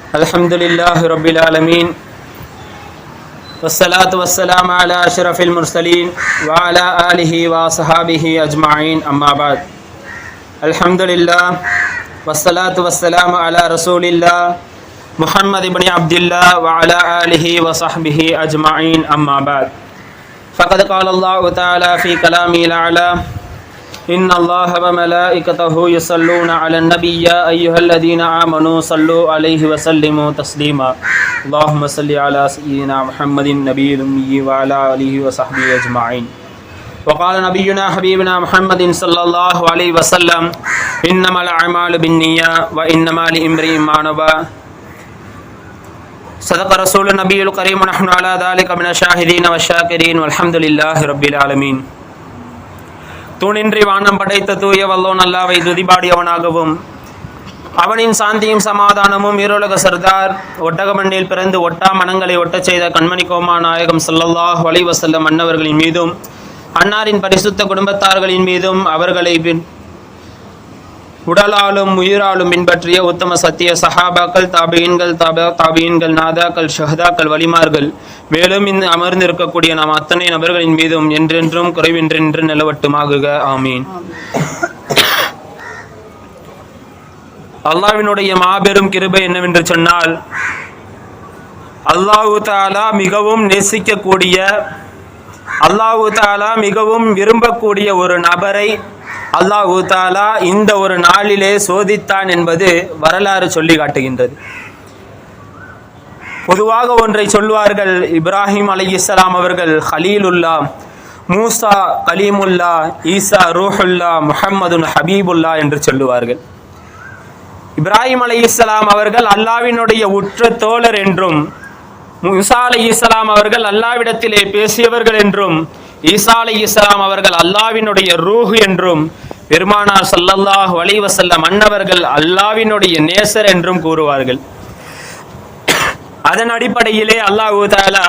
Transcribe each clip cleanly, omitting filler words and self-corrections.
Alhamdulillahi Rabbil Alameen. Wassalatu wassalamu ala ashrafil mursaleen wa ala alihi wa sahabihi ajma'in, amma ba'd. Alhamdulillah. Wassalatu wassalamu ala rasulillah Muhammad ibn Abdullah wa ala alihi wa sahbihi ajma'in, amma ba'd. Faqad qala Allahu ta'ala fi kalamil a'la: إن الله وملائكته يصلون على النبي يا أيها الذين آمنوا صلوا عليه وسلموا تسليما اللهم صل على سيدنا محمد النبي الأمي وعلى آله وصحبه أجمعين. وقال نبينا حبيبنا محمد صلى الله عليه وسلم: إنما الأعمال بالنيات وإنما لامرئ ما نوى. صدق رسول النبي الكريم ونحن على ذلك من الشاهدين والشاكرين والحمد لله رب العالمين. தூணின்றி வானம் படைத்த தூய வல்லோன் அல்லாஹ்வை துதிபாடியவனாகவும் அவனின் சாந்தியும் சமாதானமும் ஈரோலக சர்தார் ஒட்டகமண்ணில் பிறந்து ஒட்டா மனங்களை ஒட்டச் செய்த கண்மணி கோமா நாயகம் ஸல்லல்லாஹு அலைஹி வஸல்லம் அன்னவர்களின் மீதும் அன்னாரின் பரிசுத்த குடும்பத்தார்களின் மீதும் அவர்களை உடலாலும் உயிராலும் பின்பற்றிய உத்தம சத்திய சஹாபாக்கள், தாபியீன்கள், தாபியீன்கள், நாதாக்கள், ஷஹதாக்கள், வலிமார்கள், மேலும் இந்த அமர்ந்திருக்கக்கூடிய நாம் அத்தனை நபர்களின் மீதும் என்றென்றும் குறைவின்றென்று நிலவட்டுமாகுக. ஆமீன். அல்லாஹ்வினுடைய மாபெரும் கிருபை என்னவென்று சொன்னால், அல்லாஹு தஆலா மிகவும் நேசிக்கக்கூடிய, அல்லாஹு தஆலா மிகவும் விரும்பக்கூடிய ஒரு நபரை அல்லாஹு தஆலா இந்த ஒரு நாளிலே சோதித்தான் என்பது வரலாறு சொல்லி காட்டுகின்றது. பொதுவாக ஒன்றை சொல்வார்கள், இப்ராஹிம் அலைஹிஸ்ஸலாம் அவர்கள் ஹலீலுல்லா, மூசா கலீமுல்லா, ஈசா ரூஹுல்லா, முஹம்மதுன் ஹபீபுல்லா என்று சொல்லுவார்கள். இப்ராஹிம் அலைஹிஸ்ஸலாம் அவர்கள் அல்லாஹ்வினுடைய உற்ற தோழர் என்றும், மூசா அலைஹிஸ்ஸலாம் அவர்கள் அல்லாஹ்விடத்திலே பேசியவர்கள் என்றும், ஈசா அலைஹிஸ்ஸலாம் அவர்கள் அல்லாஹ்வினுடைய ரூஹ் என்றும், பெருமானார் ஸல்லல்லாஹு அலைஹி வஸல்லம் அன்னவர்கள் அல்லாஹ்வினுடைய நேசர் என்றும் கூறுவார்கள். அதன் அடிப்படையிலே அல்லாஹ் தஆலா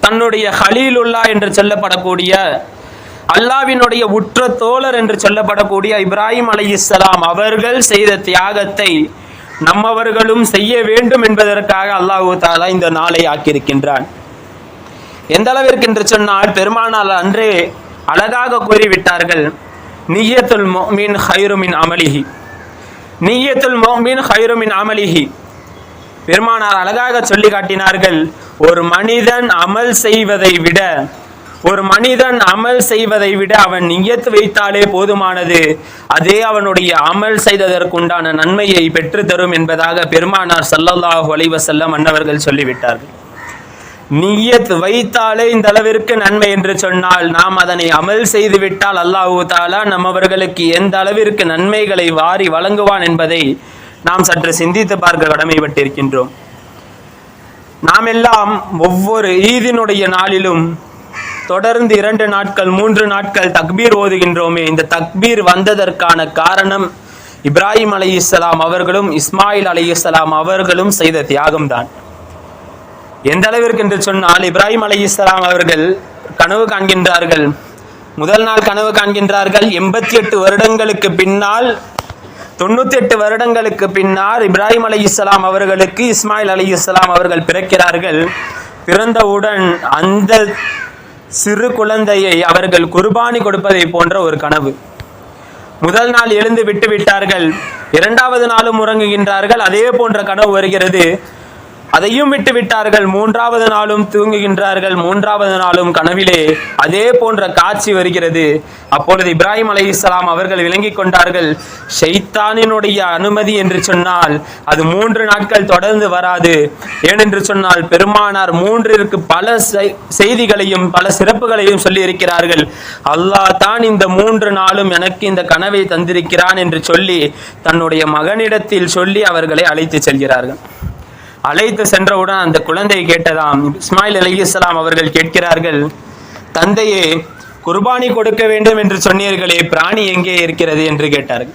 தன்னுடைய ஹலீலுல்லா என்று சொல்லப்படக்கூடிய, அல்லாஹ்வினுடைய உற்ற தோழர் என்று சொல்லப்படக்கூடிய இப்ராஹிம் அலைஹிஸ்ஸலாம் அவர்கள் செய்த தியாகத்தை நம்மவர்களும் செய்ய வேண்டும் என்பதற்காக அல்லாஹ் தஆலா இந்த நாளை ஆக்கியிருக்கின்றான். எந்த அளவிற்கு என்று சொன்னால், பெருமானார் அன்றே அழகாக கூறிவிட்டார்கள், நிய்யத்துல் முஃமின் கைரு மின் அமலிஹி, நிய்யத்துல் முஃமின் கைரு மின் அமலிஹி. பெருமானார் அழகாக சொல்லி காட்டினார்கள், ஒரு மனிதன் அமல் செய்வதை விட, ஒரு மனிதன் அமல் செய்வதை விட அவன் நிய்யத் வைத்தாலே போதுமானது, அதே அவனுடைய அமல் செய்ததற்குண்டான நன்மையை பெற்று தரும் என்பதாக பெருமானார் ஸல்லல்லாஹு அலைஹி வஸல்லம் அன்னவர்கள் சொல்லிவிட்டார்கள். நிய்யத் வைத்தாலே இந்த அளவிற்கு நன்மை என்று சொன்னால், நாம் அதனை அமல் செய்து விட்டால் அல்லாஹ் தஆலா நம்மவர்களுக்கு எந்த அளவிற்கு நன்மைகளை வாரி வழங்குவான் என்பதை நாம் சற்று சிந்தித்து பார்க்க கடமைப்பட்டிருக்கின்றோம். நாம் எல்லாம் ஒவ்வொரு ஈதினுடைய நாளிலும் தொடர்ந்து 2 நாட்கள் 3 நாட்கள் தக்பீர் ஓதுகின்றோமே. இந்த தக்பீர் வந்ததற்கான காரணம் இப்ராஹிம் அலைஹிஸ்ஸலாம் அவர்களும் இஸ்மாயில் அலைஹிஸ்ஸலாம் அவர்களும் செய்த தியாகம்தான். எந்த அளவிற்கு என்று சொன்னால், இப்ராஹிம் அலைஹிஸ்ஸலாம் அவர்கள் கனவு காண்கின்றார்கள். முதல் நாள் கனவு காண்கின்றார்கள். 88 வருடங்களுக்கு பின்னால், 98 வருடங்களுக்கு பின்னால் இப்ராஹிம் அலைஹிஸ்ஸலாம் அவர்களுக்கு இஸ்மாயில் அலைஹிஸ்ஸலாம் அவர்கள் பிறக்கிறார்கள். பிறந்தவுடன் அந்த சிறு குழந்தையை அவர்கள் குர்பானி கொடுப்பதை போன்ற ஒரு கனவு. முதல் நாள் எழுந்து விட்டு விட்டார்கள். 2வது நாளும் உறங்குகின்றார்கள். அதே போன்ற கனவு வருகிறது. அதையும் விட்டு விட்டார்கள். 3வது நாளும் தூங்குகின்றார்கள். 3வது நாளும் கனவிலே அதே போன்ற காட்சி வருகிறது. அப்பொழுது இப்ராஹிம் அலைஹிஸ்ஸலாம் அவர்கள் விளங்கிக் கொண்டார்கள், ஷைத்தானினுடைய அனுமதி என்று சொன்னால் அது 3 நாட்கள் தொடர்ந்து வராது. ஏனென்று சொன்னால், பெருமானார் 3ற்கு பல செய்திகளையும் பல சிறப்புகளையும் சொல்லி இருக்கிறார்கள். அல்லாஹ் தான் இந்த 3 நாளும் எனக்கு இந்த கனவை தந்திருக்கிறான் என்று சொல்லி தன்னுடைய மகனிடத்தில் சொல்லி அவர்களை அழைத்து செல்கிறார்கள். அழைத்து சென்றவுடன் அந்த குழந்தை கேட்டதாம். இஸ்மாயில் அலைஹிஸ்ஸலாம் அவர்கள் கேட்கிறார்கள், தந்தையே, குர்பானி கொடுக்க வேண்டும் என்று சொன்னீர்களே, பிராணி எங்கே இருக்கிறது என்று கேட்டார்கள்.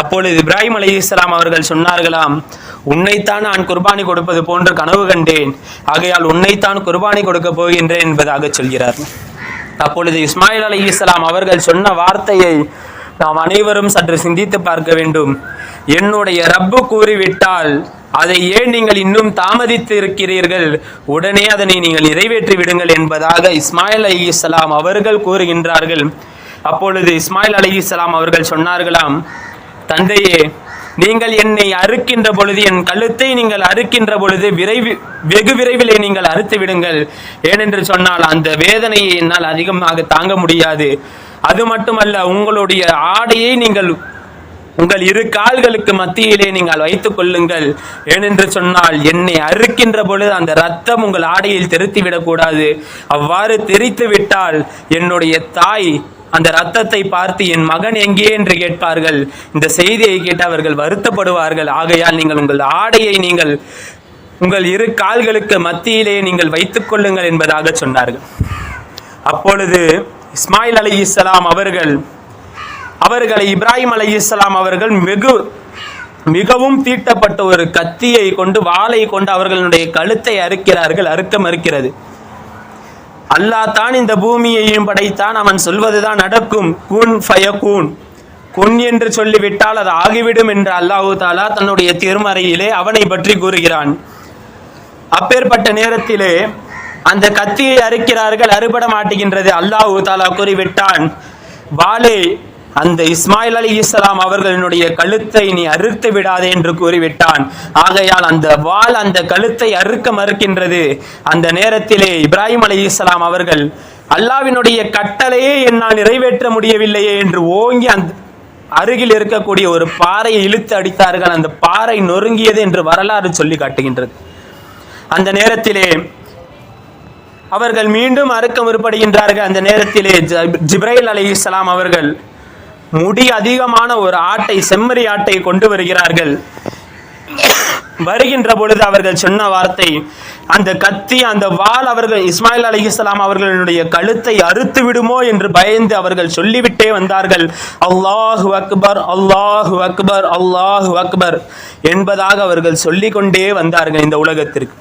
அப்பொழுது இப்ராஹிம் அலைஹிஸ்ஸலாம் அவர்கள் சொன்னார்களாம், உன்னைத்தான் நான் குர்பானி கொடுப்பது போன்று கனவு கண்டேன், ஆகையால் உன்னைத்தான் குர்பானி கொடுக்க போகின்றேன் என்பதாக சொல்கிறார். அப்பொழுது இஸ்மாயில் அலைஹிஸ்ஸலாம் அவர்கள் சொன்ன வார்த்தையை நாம் அனைவரும் சற்று சிந்தித்து பார்க்க வேண்டும். என்னுடைய ரப்பு கூறிவிட்டால் அதை ஏன் நீங்கள் இன்னும் தாமதித்து இருக்கிறீர்கள், உடனே அதனை நீங்கள் நிறைவேற்றி விடுங்கள் என்பதாக இஸ்மாயில் அலைஹிஸ்ஸலாம் அவர்கள் கூறுகின்றார்கள். அப்பொழுது இஸ்மாயில் அலைஹிஸ்ஸலாம் அவர்கள் சொன்னார்களாம், தந்தையே, நீங்கள் என்னை அறுக்கின்ற பொழுது, என் கழுத்தை நீங்கள் அறுக்கின்ற பொழுது வெகு விரைவிலே நீங்கள் அறுத்து விடுங்கள். ஏனென்று சொன்னால் அந்த வேதனையை என்னால் அதிகமாக தாங்க முடியாது. அது மட்டுமல்ல, உங்களுடைய ஆடையை நீங்கள் உங்கள் இரு கால்களுக்கு மத்தியிலே நீங்கள் வைத்துக் கொள்ளுங்கள். ஏனென்று சொன்னால் என்னை அறுக்கின்ற பொழுது அந்த ரத்தம் உங்கள் ஆடையில் தெரித்து விடக்கூடாது. அவ்வாறு தெரித்து விட்டால் என்னுடைய தாய் அந்த ரத்தத்தை பார்த்து என் மகன் எங்கே என்று கேட்பார்கள். இந்த செய்தியை கேட்டு அவர்கள் வருத்தப்படுவார்கள். ஆகையால் நீங்கள் உங்கள் ஆடையை நீங்கள் உங்கள் இரு கால்களுக்கு மத்தியிலே நீங்கள் வைத்துக் கொள்ளுங்கள் என்பதாக சொன்னார்கள். அப்பொழுது இஸ்மாயில் அலைஹிஸ்ஸலாம் அவர்களை இப்ராஹிம் அலைஹிஸ்ஸலாம் அவர்கள் மிகவும் தீட்டப்பட்ட ஒரு கத்தியை கொண்டு, வாளை கொண்டு அவர்களுடைய கழுத்தை அறுக்கிறார்கள். அறுக்க மறுக்கிறது. அல்லாஹ் தான் இந்த பூமியையும் படைத்தான், அவன் சொல்வதுதான் நடக்கும். குன் ஃபயகூன், குன் என்று சொல்லிவிட்டால் அது ஆகிவிடும் என்று அல்லாஹு தாலா தன்னுடைய திருமறையிலே அவனை பற்றி கூறுகிறான். அப்பேற்பட்ட நேரத்திலே அந்த கத்தியை அறுக்கிறார்கள், அறுபட மாட்டுகின்றது. அல்லாஹு தாலா கூறிவிட்டான், வாளே அந்த இஸ்மாயில் அலைஹிஸ்ஸலாம் அவர்களுடைய கழுத்தை நீ அறுத்து விடாதே என்று கூறிவிட்டான். ஆகையால் அந்த வாள் அந்த கழுத்தை அறுக்க மறுக்கின்றது. அந்த நேரத்திலே இப்ராஹிம் அலைஹிஸ்ஸலாம் அவர்கள், அல்லாஹ்வினுடைய கட்டளையே என்னால் நிறைவேற்ற முடியவில்லையே என்று ஓங்கி அந்த அருகில் இருக்கக்கூடிய ஒரு பாறையை இழுத்து அடித்தார்கள். அந்த பாறை நொறுங்கியது என்று வரலாறு சொல்லி காட்டுகின்றது. அந்த நேரத்திலே அவர்கள் மீண்டும் அறுக்க முற்படுகின்றார்கள். அந்த நேரத்திலே ஜிப்ரைல் அலைஹிஸ்ஸலாம் அவர்கள் முடி அதிகமான ஒரு ஆட்டை, செம்மறி ஆட்டை கொண்டு வருகிறார்கள். வருகின்ற பொழுது அவர்கள் சொன்ன வார்த்தை, அந்த கத்தி, அந்த வாள் அவர்கள் இஸ்மாயில் அலைஹிஸ்ஸலாம் அவர்களுடைய கழுத்தை அறுத்து விடுமோ என்று பயந்து அவர்கள் சொல்லிவிட்டே வந்தார்கள். அல்லாஹு அக்பர், அல்லாஹு அக்பர், அல்லாஹு அக்பர் என்பதாக அவர்கள் சொல்லிக் கொண்டே வந்தார்கள் இந்த உலகத்திற்கு.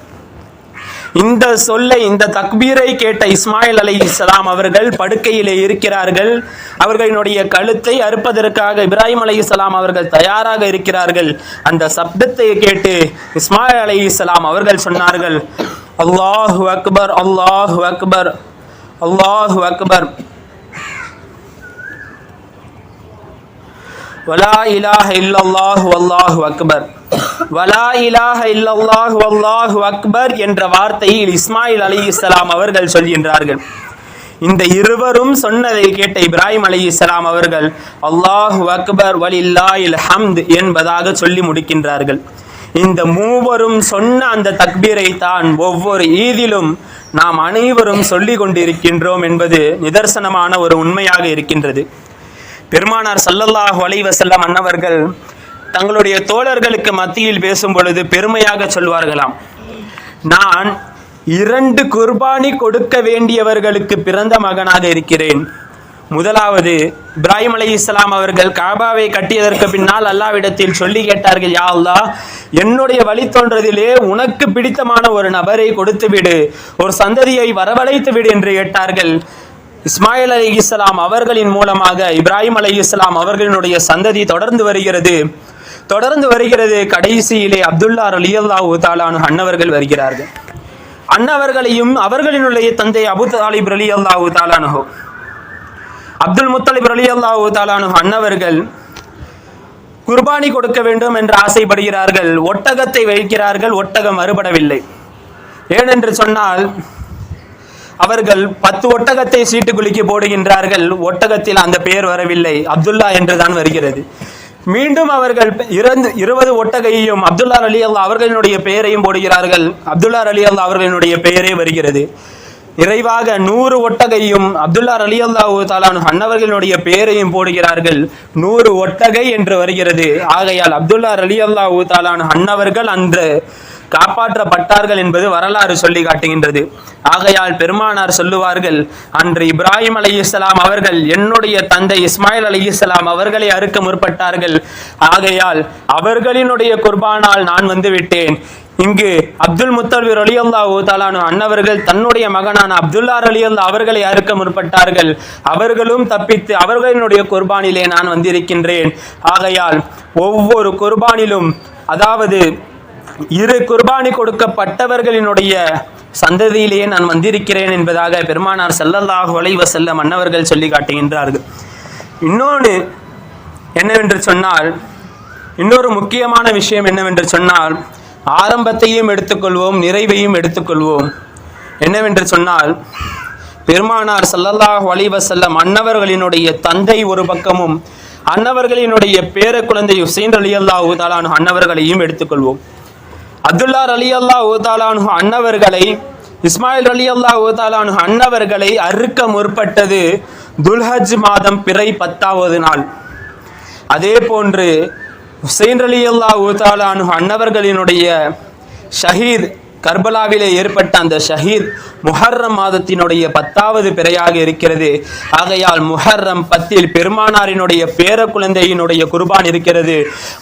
இந்த சொல்லை, இந்த தக்பீரை கேட்ட இஸ்மாயில் அலைஹிஸ்ஸலாம் அவர்கள் படுக்கையிலே இருக்கிறார்கள். அவர்களுடைய கழுத்தை அறுப்பதற்காக இப்ராஹிம் அலைஹிஸ்ஸலாம் அவர்கள் தயாராக இருக்கிறார்கள். அந்த சப்தத்தை கேட்டு இஸ்மாயில் அலைஹிஸ்ஸலாம் அவர்கள் சொன்னார்கள், அல்லாஹு அக்பர், அல்லாஹு அக்பர், அல்லாஹு அக்பர், வலா இலாஹ இல்லல்லாஹு வல்லாஹு அக்பர், வலா இலாஹ இல்லல்லாஹு வல்லாஹு அக்பர் என்ற வார்த்தையில் இஸ்மாயில் அலைஹிஸ்ஸலாம் அவர்கள் சொல்கின்றார்கள். இந்த இருவரும் சொன்னதை கேட்ட இப்ராஹிம் அலைஹிஸ்ஸலாம் அவர்கள் அல்லாஹு அக்பர் வலில்லாஹில் ஹம்த் என்பதாக சொல்லி முடிக்கின்றார்கள். இந்த மூவரும் சொன்ன அந்த தக்பீரை தான் ஒவ்வொரு ஈதிலும் நாம் அனைவரும் சொல்லி கொண்டிருக்கின்றோம் என்பது நிதர்சனமான ஒரு உண்மையாக இருக்கின்றது. பெருமானார் ஸல்லல்லாஹு அலைஹி வஸல்லம் அன்னவர்கள் தங்களுடைய தோழர்களுக்கு மத்தியில் பேசும் பொழுது பெருமையாக சொல்வார்களாம், நான் 2 குர்பானி கொடுக்க வேண்டியவர்களுக்கு பிறந்த மகனாக இருக்கிறேன். முதலாவது இப்ராஹிம் அலைஹிஸ்ஸலாம் அவர்கள் காபாவை கட்டியதற்கு பின்னால் அல்லாஹ்விடத்தில் சொல்லி கேட்டார்கள், யா அல்லாஹ், என்னுடைய வழித்தோன்றதிலே உனக்கு பிடித்தமான ஒரு நபரை கொடுத்து விடு, ஒரு சந்ததியை வரவழைத்து விடு என்று கேட்டார்கள். இஸ்மாயில் அலைஹிஸ்ஸலாம் அவர்களின் மூலமாக இப்ராஹிம் அலைஹிஸ்ஸலாம் அவர்களுடைய சந்ததி தொடர்ந்து வருகிறது. கடைசியிலே அப்துல்லா ரலியல்லாஹு தஆலா அன்ஹு அன்னவர்கள் வருகிறார்கள். அன்னவர்களையும் அவர்களினுடைய தந்தை அபூ தாலிப் ரலியல்லாஹு தஆலா அன்ஹு, அப்துல் முத்தலிப் ரலியல்லாஹு தஆலா அன்ஹு அன்னவர்கள் குர்பானி கொடுக்க வேண்டும் என்று ஆசைப்படுகிறார்கள். ஒட்டகத்தை வைக்கிறார்கள். ஒட்டகம் மறுபடவில்லை. ஏனென்று சொன்னால் அவர்கள் 10 ஒட்டகத்தை சீட்டு குலுக்கி போடுகின்றார்கள். ஒட்டகத்தில் அந்த பெயர் வரவில்லை, அப்துல்லா என்றுதான் வருகிறது. மீண்டும் அவர்கள் 20 ஒட்டகையும் அப்துல்லா ரலியல்லாஹு அவர்களுடைய பெயரையும் போடுகிறார்கள். அப்துல்லா ரலியல்லாஹு அவர்களுடைய பெயரே வருகிறது. நிறைவாக 100 ஒட்டகையும் அப்துல்லா ரலியல்லாஹு தஆலா அன்னவர்களுடைய பெயரையும் போடுகிறார்கள். 100 ஒட்டகை என்று வருகிறது. ஆகையால் அப்துல்லா ரலியல்லாஹு தஆலா அன்னவர்கள் அன்று காப்பாற்றப்பட்டார்கள் என்பது வரலாறு சொல்லி காட்டுகின்றது. ஆகையால் பெருமானார் சொல்லுவார்கள், அன்று இப்ராஹிம் அலைஹிஸ்ஸலாம் அவர்கள் என்னுடைய தந்தை இஸ்மாயில் அலைஹிஸ்ஸலாம் அவர்களை அறுக்க முற்பட்டார்கள். ஆகையால் அவர்களினுடைய குர்பானால் நான் வந்து விட்டேன். இங்கு அப்துல் முத்தலிப் ரலியல்லாஹு தஆலா அன்னவர்கள் தன்னுடைய மகனான அப்துல்லா ரலியல்லாஹு அவர்களை அறுக்க முற்பட்டார்கள். அவர்களும் தப்பித்து அவர்களினுடைய குர்பானிலே நான் வந்திருக்கின்றேன். ஆகையால் ஒவ்வொரு குர்பானிலும், அதாவது இரு குர்பானி கொடுக்கப்பட்டவர்களினுடைய சந்ததியிலேயே நான் வந்திருக்கிறேன் என்பதாக பெருமானார் ஸல்லல்லாஹு அலைஹி வஸல்லம் அன்னவர்கள் சொல்லி காட்டுகின்றார்கள். இன்னொன்று என்னவென்று சொன்னால், இன்னொரு முக்கியமான விஷயம் என்னவென்று சொன்னால், ஆரம்பத்தையும் எடுத்துக்கொள்வோம், நிறைவையும் எடுத்துக்கொள்வோம். என்னவென்று சொன்னால், பெருமானார் ஸல்லல்லாஹு அலைஹி வஸல்லம் அன்னவர்களினுடைய தந்தை ஒரு பக்கமும் அன்னவர்களினுடைய பேர குழந்தை ஹுசைன் ரலியல்லாஹு தஆலா அன்ஹு அன்னவர்களையும் எடுத்துக்கொள்வோம். அப்துல்லா ரலியல்லாஹு தஆலா அன்ஹு அன்னவர்களை, இஸ்மாயில் ரலியல்லாஹு தஆலா அன்ஹு அன்னவர்களை அறுக்க முற்பட்டது துல்ஹஜ் மாதம் பிறை 10வது நாள். அதே போன்று ஹுசைன் ரலியல்லாஹு தஆலா அன்ஹு அன்னவர்களினுடைய ஷஹீத், கர்பலாவிலே ஏற்பட்ட அந்த ஷஹீத் முஹர்ரம் மாதத்தினுடைய 10வது பிறையாக இருக்கிறது. ஆகையால் முஹர்ரம் 10 பெருமானாரினுடைய பேர குழந்தையினுடைய குர்பான் இருக்கிறது.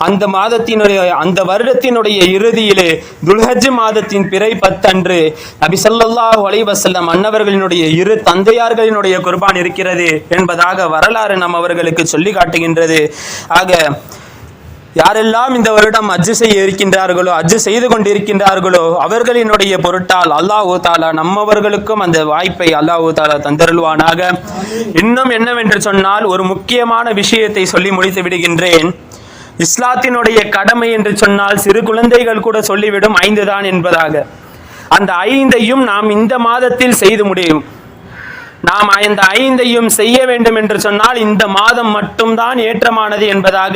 அந்த மாதத்தினுடைய, அந்த வருடத்தினுடைய இறுதியிலே துல்ஹஜ் மாதத்தின் பிறை 10 அன்று நபி ஸல்லல்லாஹு அலைஹி வஸல்லம் அன்னவர்களினுடைய இரு தந்தையார்களினுடைய குர்பான் இருக்கிறது என்பதாக வரலாறு நம் அவர்களுக்கு சொல்லி காட்டுகின்றது. ஆக யாரெல்லாம் இந்த வருடம் ஹஜ் செய்ய இருக்கின்றார்களோ, ஹஜ் செய்து கொண்டிருக்கின்றார்களோ, அவர்களினுடைய பொருட்டால் அல்லாஹ் தஆலா நம்மவர்களுக்கும் அந்த வாய்ப்பை அல்லாஹ் தஆலா தந்தருள்வானாக. இன்னும் என்னவென்று சொன்னால், ஒரு முக்கியமான விஷயத்தை சொல்லி முடித்து விடுகின்றேன். இஸ்லாத்தினுடைய கடமை என்று சொன்னால் சிறு குழந்தைகள் கூட சொல்லிவிடும் 5 தான் என்பதாக. அந்த 5ஐயும் நாம் இந்த மாதத்தில் செய்து முடியும். நாம் இந்த 5ஐயும் செய்ய வேண்டும் என்று சொன்னால் இந்த மாதம் மட்டும்தான் ஏற்றமானது என்பதாக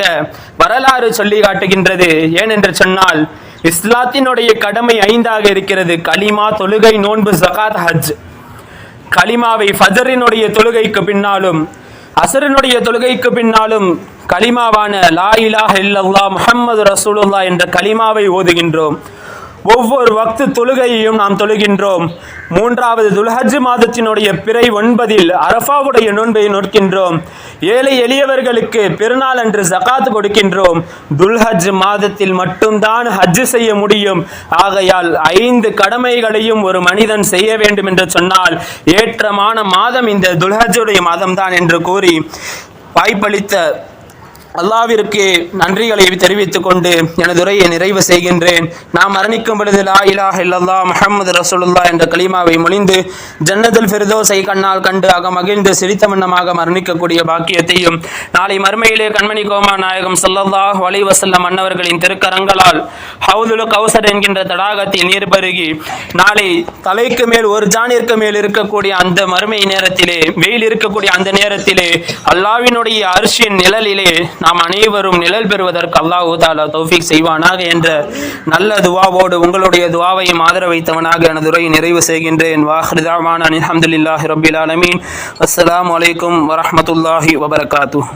வரலாறு சொல்லி காட்டுகின்றது. ஏனென்று சொன்னால் இஸ்லாத்தினுடைய கடமை 5ஆக இருக்கிறது. கலிமா, தொழுகை, நோன்பு, ஜகாத், ஹஜ். கலிமாவை ஃபஜ்ரினுடைய தொழுகைக்கு பின்னாலும் அஸ்ரினுடைய தொழுகைக்கு பின்னாலும் கலிமாவான லா இலாஹ இல்லல்லாஹ் முஹம்மது ரசூலுல்லாஹ் என்ற கலிமாவை ஓதுகின்றோம். ஒவ்வொரு வக்து தொழுகையையும் நாம் தொழுகின்றோம். 3வது துல்ஹஜ் மாதத்தினுடைய பிறை 9 அரஃபாவுடைய நோன்பை நோக்கின்றோம். ஏழை எளியவர்களுக்கு பெருநாள் அன்று ஜகாத் கொடுக்கின்றோம். துல்ஹஜ் மாதத்தில் மட்டும்தான் ஹஜ் செய்ய முடியும். ஆகையால் 5 கடமைகளையும் ஒரு மனிதன் செய்ய வேண்டும் என்று சொன்னால் ஏற்றமான மாதம் இந்த துல்ஹஜ்ஜுடைய மாதம் தான் என்று கூறி வாய்ப்பளித்த அல்லாஹ்விற்கு நன்றிகளை தெரிவித்துக் கொண்டு எனது உரையை நிறைவு செய்கின்றேன். நாம் மரணிக்கும் பொழுது லா இலாஹ இல்லல்லாஹ் முஹம்மது ரசூலுல்லாஹ் என்ற கலிமாவை மொழிந்து ஜன்னத்துல் ஃபிர்தௌஸை கண்ணால் கண்டு மகிழ்ந்து சிரித்த வண்ணமாக மரணிக்கக்கூடிய பாக்கியத்தையும், நாளை மறுமையிலே கண்மணி கோமா நாயகம் ஸல்லல்லாஹு அலைஹி வஸல்லம் அன்னவர்களின் திருக்கரங்களால் ஹவுதுல் கௌசர் என்கின்ற தடாகத்தில் நீர் பருகி நாளை தலைக்கு மேல் ஒரு ஜானிற்கு மேல் இருக்கக்கூடிய அந்த மறுமை நேரத்திலே, வெயில் இருக்கக்கூடிய அந்த நேரத்திலே அல்லாஹ்வினுடைய அர்ஷின் நிழலிலே நாம் அனைவரும் நிழல் பெறுவதற்கு அல்லாஹ் தஆலா தௌஃபீக் செய்வானாக என்ற நல்ல துஆவோடு உங்களுடைய துஆவையும் ஆதரவு வைத்தவனாக எனது உரையை நிறைவு செய்கின்றேன். வாஹிரு தஅவானா அல்ஹம்துலில்லாஹி ரப்பில் ஆலமீன். அஸ்ஸலாமு அலைக்கும் வரஹ்மத்துல்லாஹி வபரகாத்துஹு.